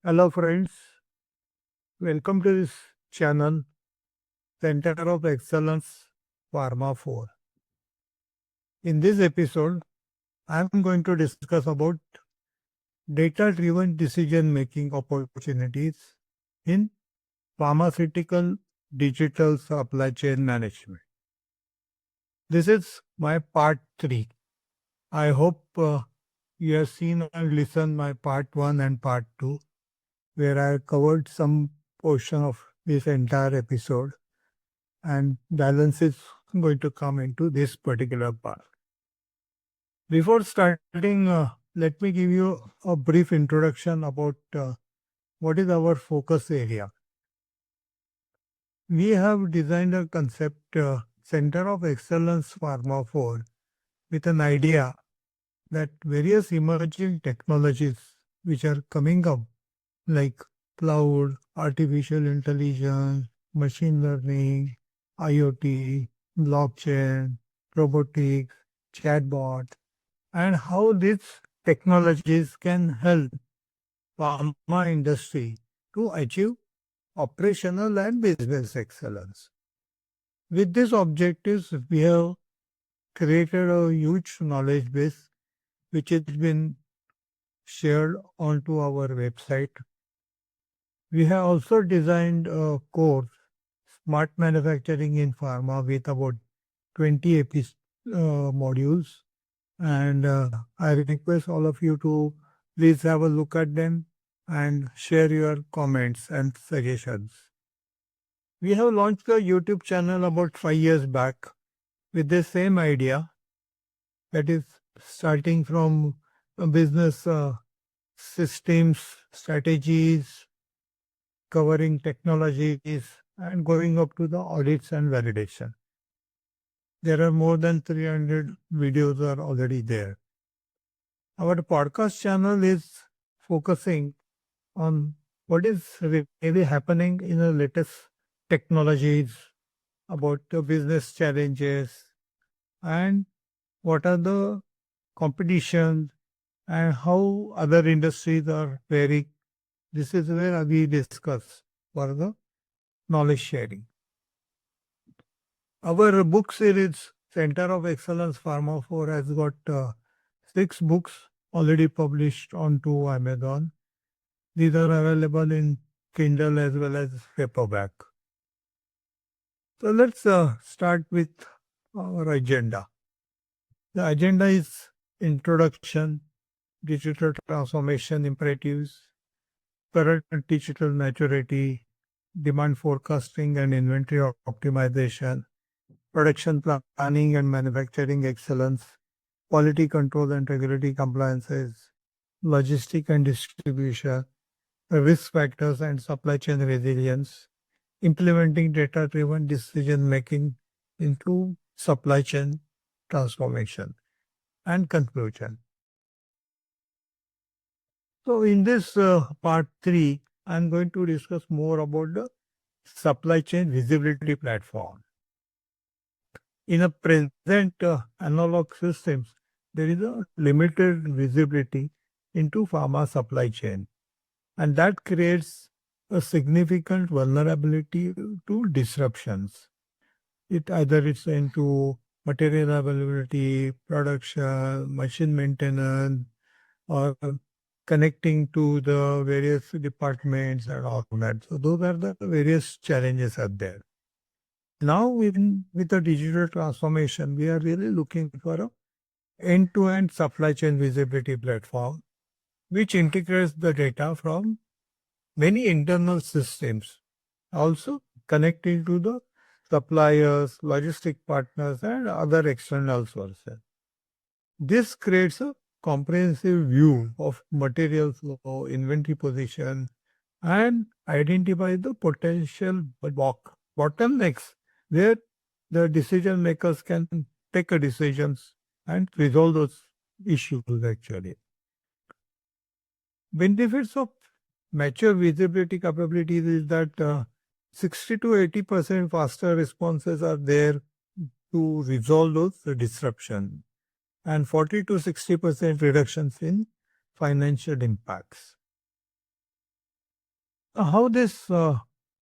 Hello friends, welcome to this channel, Center of Excellence Pharma 4. In this episode, I am going to discuss about data-driven decision-making opportunities in pharmaceutical digital supply chain management. This is my part 3. I hope you have seen and listened my part 1 and part 2, where I covered some portion of this entire episode, and balance is going to come into this particular part. Before starting, let me give you a brief introduction about what is our focus area. We have designed a concept, Center of Excellence Pharma 4, with an idea that various emerging technologies which are coming up, like cloud, artificial intelligence, machine learning, IoT, blockchain, robotics, chatbot, and how these technologies can help pharma industry to achieve operational and business excellence. With these objectives, we have created a huge knowledge base which has been shared onto our website. We have also designed a course, Smart Manufacturing in Pharma, with about 20 modules. And I request all of you to please have a look at them and share your comments and suggestions. We have launched a YouTube channel about 5 years back with the same idea, that is starting from business systems, strategies, covering technologies, and going up to the audits and validation. There are more than 300 videos are already there. Our podcast channel is focusing on what is really happening in the latest technologies, about the business challenges, and what are the competitions and how other industries are faring. This is where we discuss for the knowledge sharing. Our book series, Center of Excellence Pharma 4, has got 6 books already published onto Amazon. These are available in Kindle as well as paperback. So let's start with our agenda. The agenda is introduction, digital transformation imperatives, current digital maturity, demand forecasting and inventory optimization, production planning and manufacturing excellence, quality control and regulatory compliances, logistic and distribution, risk factors and supply chain resilience, implementing data-driven decision-making into supply chain transformation, and conclusion. So in this part 3, I'm going to discuss more about the supply chain visibility platform. In a present analog systems, there is a limited visibility into pharma supply chain, and that creates a significant vulnerability to disruptions. It either it's into material availability, production, machine maintenance, or connecting to the various departments and all that. So those are the various challenges are there. Now with the digital transformation, we are really looking for a end-to-end supply chain visibility platform, which integrates the data from many internal systems, also connecting to the suppliers, logistic partners, and other external sources. This creates a comprehensive view of material flow, inventory position, and identify the potential bottlenecks where the decision makers can take a decisions and resolve those issues actually. Benefits of mature visibility capabilities is that 60 to 80% faster responses are there to resolve those disruptions, and 40 to 60% reductions in financial impacts. How this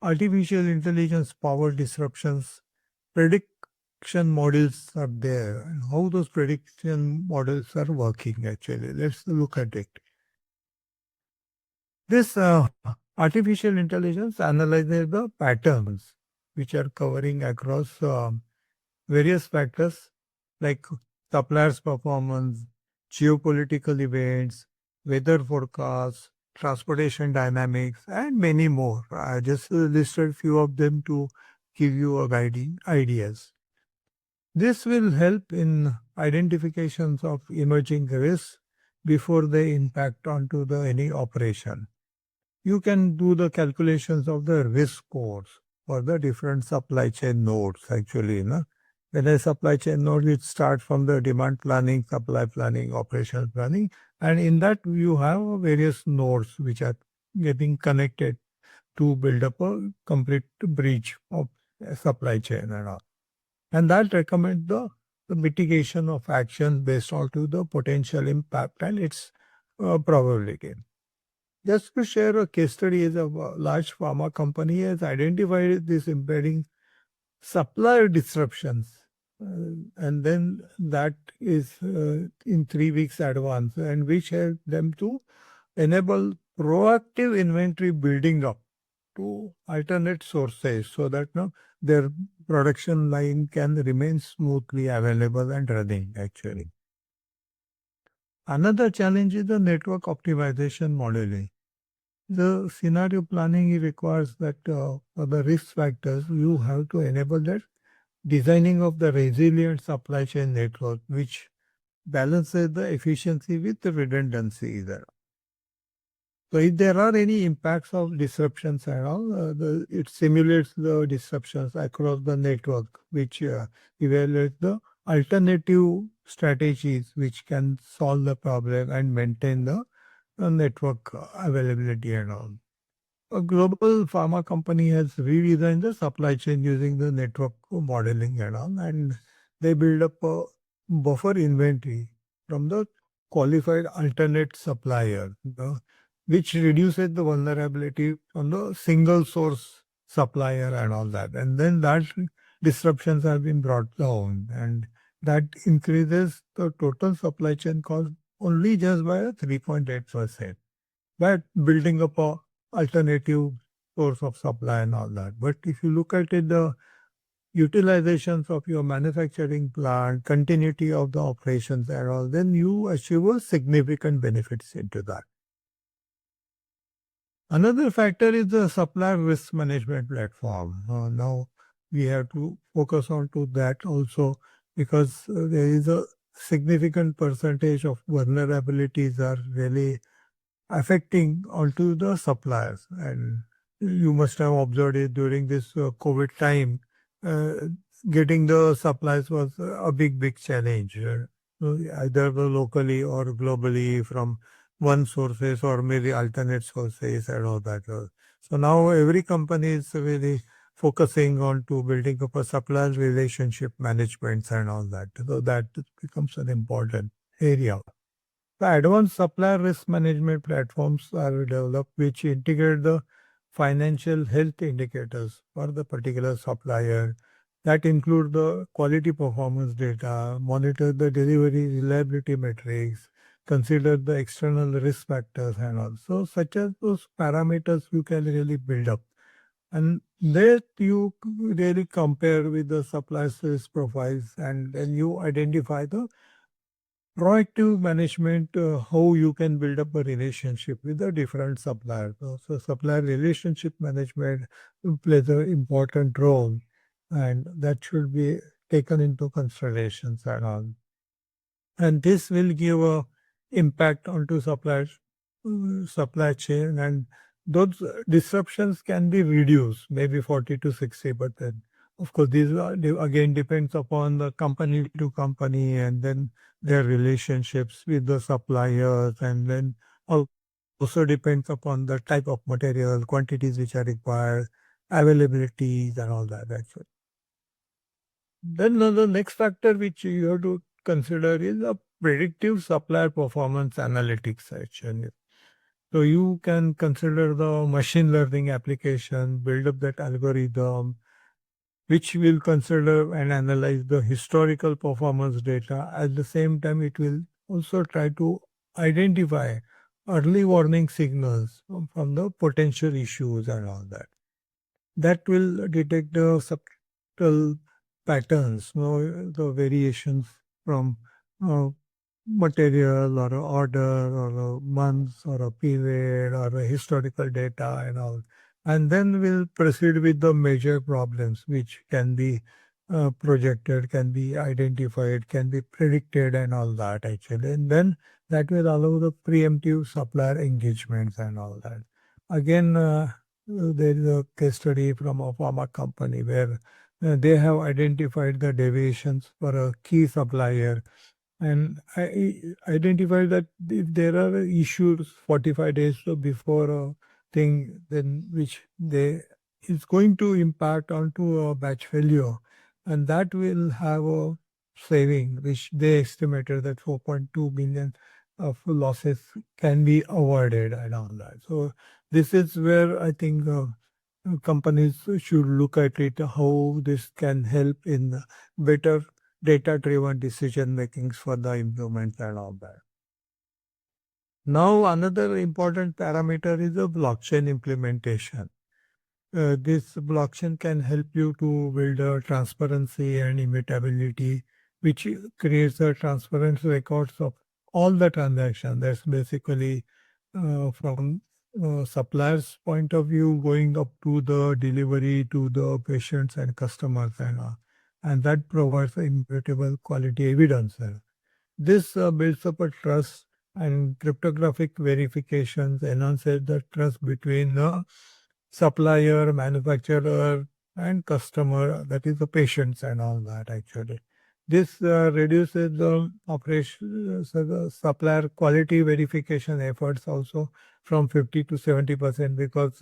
artificial intelligence power disruptions prediction models are there and how those prediction models are working actually. Let's look at it. This artificial intelligence analyzes the patterns which are covering across various factors like suppliers' performance, geopolitical events, weather forecasts, transportation dynamics, and many more. I just listed few of them to give you a guiding ideas. This will help in identifications of emerging risks before they impact onto the any operation. You can do the calculations of the risk scores for the different supply chain nodes actually. When a supply chain node, it starts from the demand planning, supply planning, operational planning, and in that you have various nodes which are getting connected to build up a complete bridge of a supply chain and all. And that recommend the mitigation of action based on to the potential impact and its probability. Just to share a case study, is a large pharma company has identified this impeding supplier disruptions. And then that is in 3 weeks advance, and which help them to enable proactive inventory building up to alternate sources so that their production line can remain smoothly available and running actually. Another challenge is the network optimization modeling. The scenario planning requires that for the risk factors, you have to enable that designing of the resilient supply chain network, which balances the efficiency with the redundancy there. So if there are any impacts of disruptions and all, it simulates the disruptions across the network, which evaluates the alternative strategies which can solve the problem and maintain the network availability and all. A global pharma company has redesigned the supply chain using the network modeling and all, and they build up a buffer inventory from the qualified alternate supplier, which reduces the vulnerability on the single source supplier and all that. And then that disruptions have been brought down, and that increases the total supply chain cost only just by 3.8% by building up a alternative source of supply and all that. But if you look at it, the utilizations of your manufacturing plant, continuity of the operations and all, then you achieve a significant benefits into that. Another factor is the supplier risk management platform. Now we have to focus on to that also because there is a significant percentage of vulnerabilities are really affecting onto the suppliers. And you must have observed it during this COVID time. Uh, Getting the supplies was a big challenge, so either locally or globally from one sources or maybe alternate sources and all that. So now every company is really focusing on to building up a supplier relationship management and all that. So that becomes an important area. The advanced supplier risk management platforms are developed which integrate the financial health indicators for the particular supplier that include the quality performance data, monitor the delivery reliability metrics, consider the external risk factors and also such as those parameters you can really build up. And that you really compare with the supplier's risk profiles and then you identify the proactive management, how you can build up a relationship with the different suppliers. So supplier relationship management plays an important role, and that should be taken into considerations and all. And this will give a impact onto supply chain, and those disruptions can be reduced, maybe 40 to 60%. Of course, these again depends upon the company to company and then their relationships with the suppliers, and then also depends upon the type of material, quantities which are required, availabilities and all that actually. Then the next factor which you have to consider is the predictive supplier performance analytics actually. So you can consider the machine learning application, build up that algorithm, which will consider and analyze the historical performance data. At the same time, it will also try to identify early warning signals from the potential issues and all that. That will detect the subtle patterns, the variations from uh, material or a order or a month or a period or a historical data and all. And then we'll proceed with the major problems which can be projected, can be identified, can be predicted and all that actually. And then that will allow the preemptive supplier engagements and all that. Again, there is a case study from a pharma company where they have identified the deviations for a key supplier, and I identified that if there are issues 45 days before a thing, then which they is going to impact onto a batch failure, and that will have a saving, which they estimated that 4.2 billion of losses can be avoided and all that. So this is where I think companies should look at it, how this can help in better data-driven decision makings for the improvement and all that. Now, another important parameter is the blockchain implementation. This blockchain can help you to build a transparency and immutability, which creates a transparent records of all the transactions. That's basically from suppliers' point of view, going up to the delivery to the patients and customers, and that provides immutable quality evidence. This builds up a trust, and cryptographic verifications enhances the trust between the supplier, manufacturer, and customer, that is the patients and all that actually. This reduces the operation, so the supplier quality verification efforts also from 50 to 70% because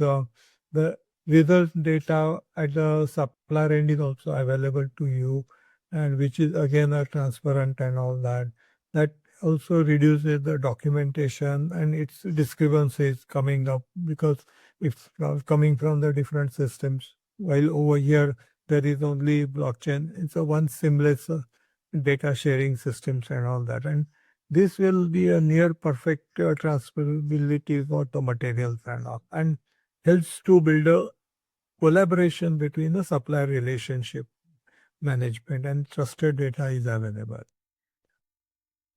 the result data at the supplier end is also available to you, and which is again a transparent and all that. That also reduces the documentation and its discrepancies coming up because it's coming from the different systems. While over here there is only blockchain, it's a one seamless data sharing systems and all that. And this will be a near perfect transferability for the materials and all, and helps to build a collaboration between the supplier relationship management and trusted data is available.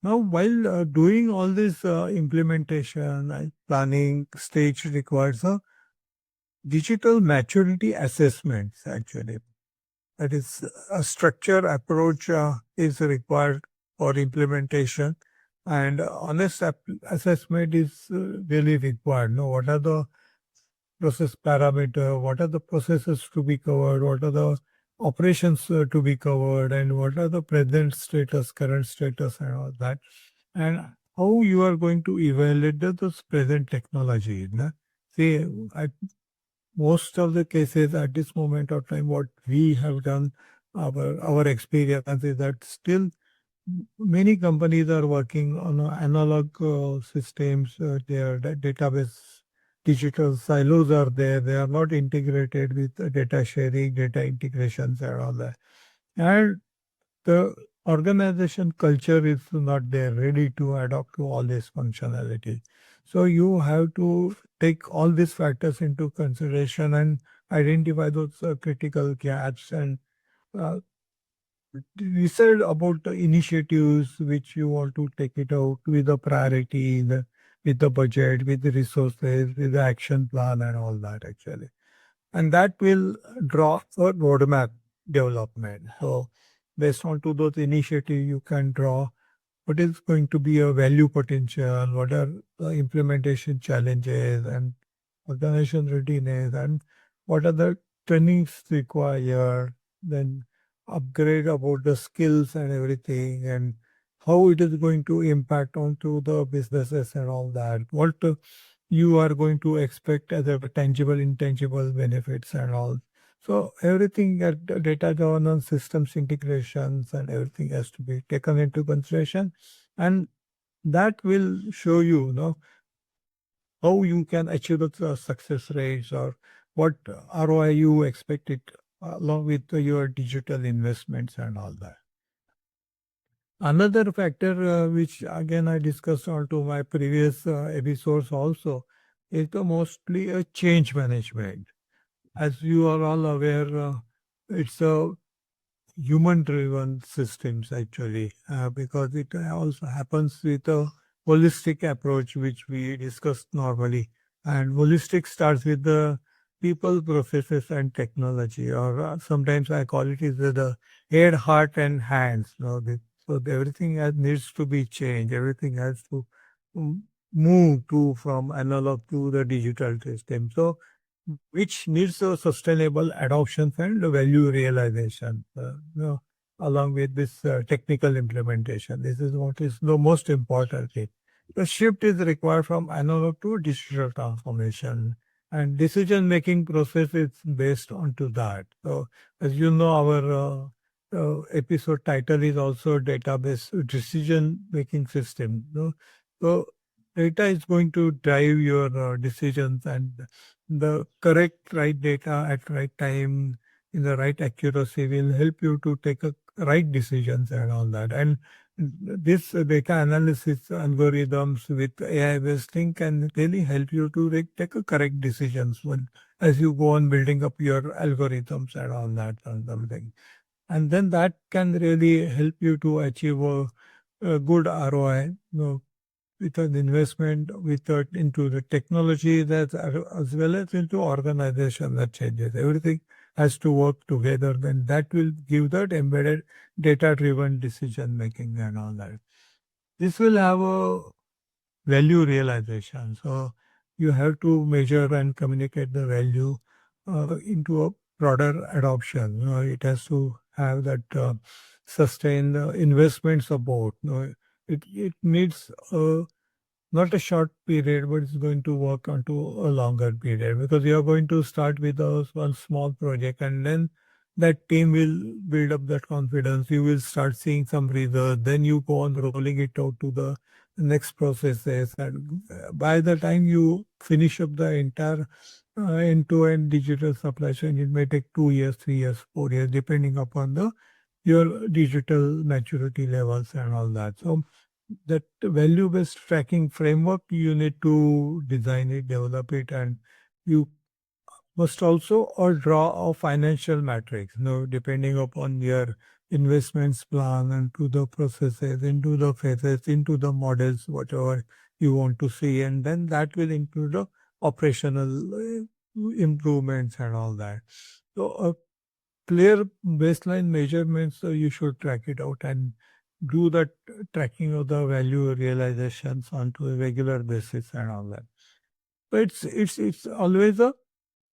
Now, while doing all this implementation and planning stage requires a digital maturity assessments actually. That is, a structured approach is required for implementation, and honest assessment is really required. No, what are the process parameter? What are the processes to be covered? What are the operations to be covered? And what are the present status, current status, and all that? And how you are going to evaluate those present technologies? Na? See, I most of the cases at this moment of time, what we have done, our experience is that still many companies are working on analog systems. Their database digital silos are there. They are not integrated with data sharing, data integrations, and all that. And the organization culture is not there ready to adopt to all this functionality. So you have to take all these factors into consideration and identify those critical gaps and uh, decide about the initiatives which you want to take it out with the priority, with the budget, with the resources, with the action plan and all that actually. And that will draw a roadmap development. So based on to those initiatives, you can draw what is going to be a value potential, what are the implementation challenges and organization readiness, and what are the trainings required, then upgrade about the skills and everything, and how it is going to impact onto the businesses and all that. What you are going to expect as a tangible, intangible benefits and all. So everything at the data governance, systems integrations, and everything has to be taken into consideration, and that will show you, how you can achieve the success rates or what ROI you expect it along with your digital investments and all that. Another factor, which again I discussed onto my previous episodes also, is the mostly a change management. As you are all aware, it's a human driven systems actually, because it also happens with a holistic approach which we discussed normally, and holistic starts with the people, processes and technology, or sometimes I call it is the head, heart and hands, so everything needs to be changed, everything has to mm, move to from analog to the digital system, so which needs a sustainable adoption and value realization, along with this technical implementation. This is what is the most important thing. The shift is required from analog to digital transformation, and decision-making process is based onto that. So, as you know, our episode title is also database decision-making system. So, data is going to drive your decisions, and the correct right data at right time in the right accuracy will help you to take a right decisions and all that. And this data analysis algorithms with AI based thing can really help you to take a correct decisions when as you go on building up your algorithms and all that and something. And then that can really help you to achieve a good ROI. With an investment into the technology that as well as into organization that changes. Everything has to work together. Then that will give that embedded data-driven decision making and all that. This will have a value realization. So you have to measure and communicate the value into a broader adoption. It has to have that sustained investment support. It needs not a short period, but it's going to work onto a longer period because you are going to start with a one small project and then that team will build up that confidence. You will start seeing some results. Then you go on rolling it out to the next processes. And by the time you finish up the entire end-to-end digital supply chain, it may take 2 years, 3 years, 4 years, depending upon the your digital maturity levels and all that. So that value-based tracking framework, you need to design it, develop it, and you must also or draw a financial matrix, depending upon your investments plan and to the processes, into the phases, into the models, whatever you want to see, and then that will include the operational improvements and all that. So a clear baseline measurements, so you should track it out and do that tracking of the value realizations onto a regular basis and all that. But it's always a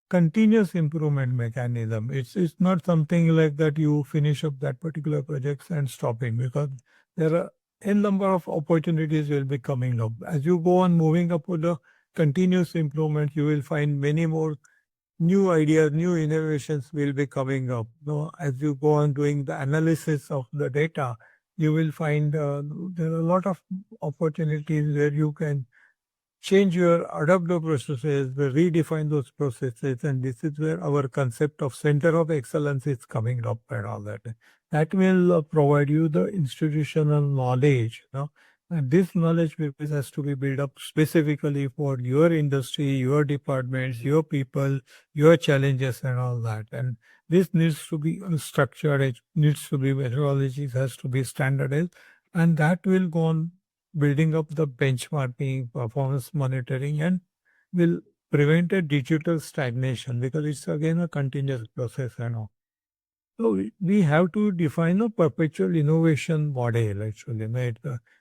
continuous improvement mechanism. It's not something like that you finish up that particular projects and stopping because there are n number of opportunities will be coming up. As you go on moving up with the continuous improvement, you will find many more new ideas, new innovations will be coming up. As you go on doing the analysis of the data, you will find there are a lot of opportunities where you can change your adapt the processes, redefine those processes, and this is where our concept of center of excellence is coming up and all that. That will provide you the institutional knowledge, and this knowledge base has to be built up specifically for your industry, your departments, your people, your challenges, and all that. And this needs to be structured, it needs to be methodologies, has to be standardized, and that will go on building up the benchmarking, performance monitoring, and will prevent a digital stagnation because it's again a continuous process and all. So we have to define a perpetual innovation model actually. Right?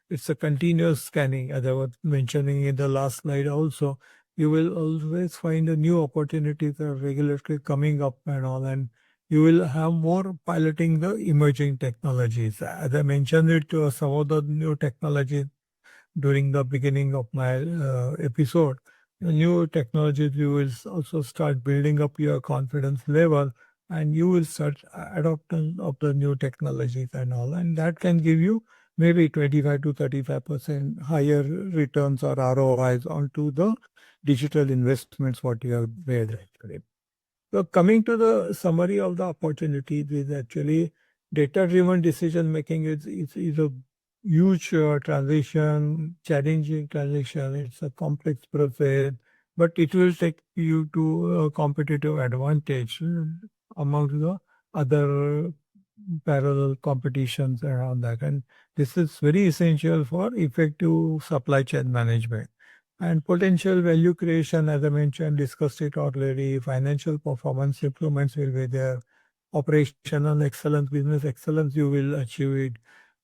It's a continuous scanning, as I was mentioning in the last slide also. You will always find a new opportunities are regularly coming up and all, and you will have more piloting the emerging technologies. As I mentioned it, some of the new technologies during the beginning of my episode. The new technologies, you will also start building up your confidence level and you will start adopting of the new technologies and all. And that can give you maybe 25 to 35% higher returns or ROIs onto the digital investments what you have made actually. So coming to the summary of the opportunities is actually data-driven decision making is a huge transition, challenging transition. It's a complex process, but it will take you to a competitive advantage among the other parallel competitions around that. And this is very essential for effective supply chain management. And potential value creation, as I mentioned, discussed it already. Financial performance improvements will be there. Operational excellence, business excellence, you will achieve it.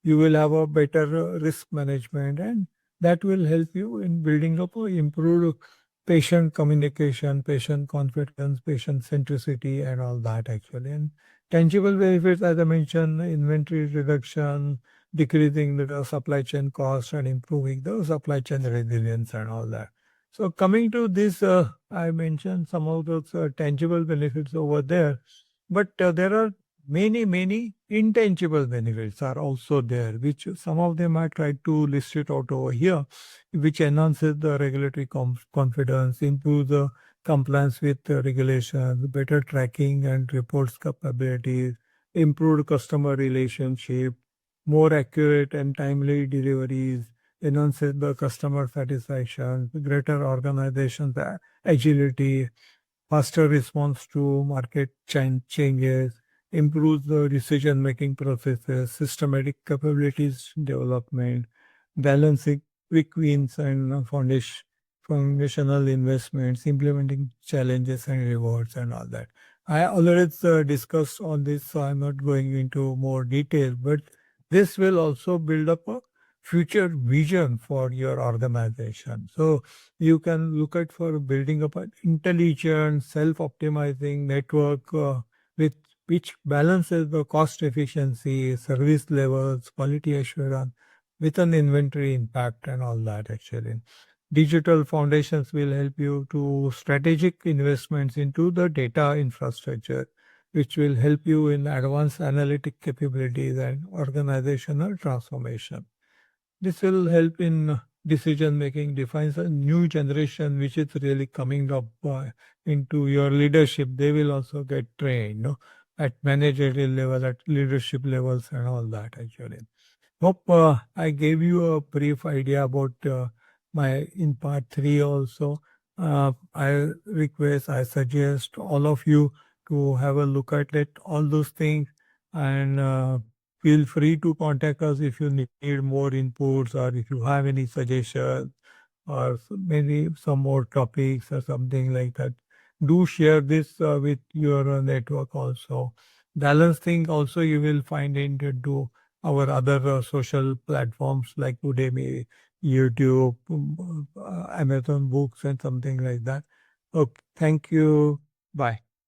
You will have a better risk management, and that will help you in building up a improved patient communication, patient confidence, patient centricity, and all that actually. And tangible benefits, as I mentioned, inventory reduction, decreasing the supply chain cost and improving the supply chain resilience and all that. So coming to this, I mentioned some of those tangible benefits over there, but there are many intangible benefits are also there, which some of them I tried to list it out over here, which enhances the regulatory confidence, improves the compliance with the regulations, better tracking and reports capabilities, improved customer relationship, more accurate and timely deliveries, enhances the customer satisfaction, greater organization's agility, faster response to market changes, improves the decision-making processes, systematic capabilities development, balancing quick wins and foundational investments, implementing challenges and rewards and all that. I already discussed on this, so I'm not going into more detail, but this will also build up a future vision for your organization. So you can look at for building up an intelligent, self-optimizing network with which balances the cost efficiency, service levels, quality assurance, with an inventory impact and all that actually. Digital foundations will help you to strategic investments into the data infrastructure, which will help you in advanced analytic capabilities and organizational transformation. This will help in decision making, defines a new generation which is really coming up into your leadership. They will also get trained at managerial level, at leadership levels, and all that actually. Hope I gave you a brief idea about my in part three also. I suggest all of you to have a look at it, all those things, and feel free to contact us if you need more inputs or if you have any suggestions or maybe some more topics or something like that. Do share this with your network also. Balance thing also you will find into our other social platforms like Udemy, YouTube, Amazon Books and something like that. Okay, thank you. Bye.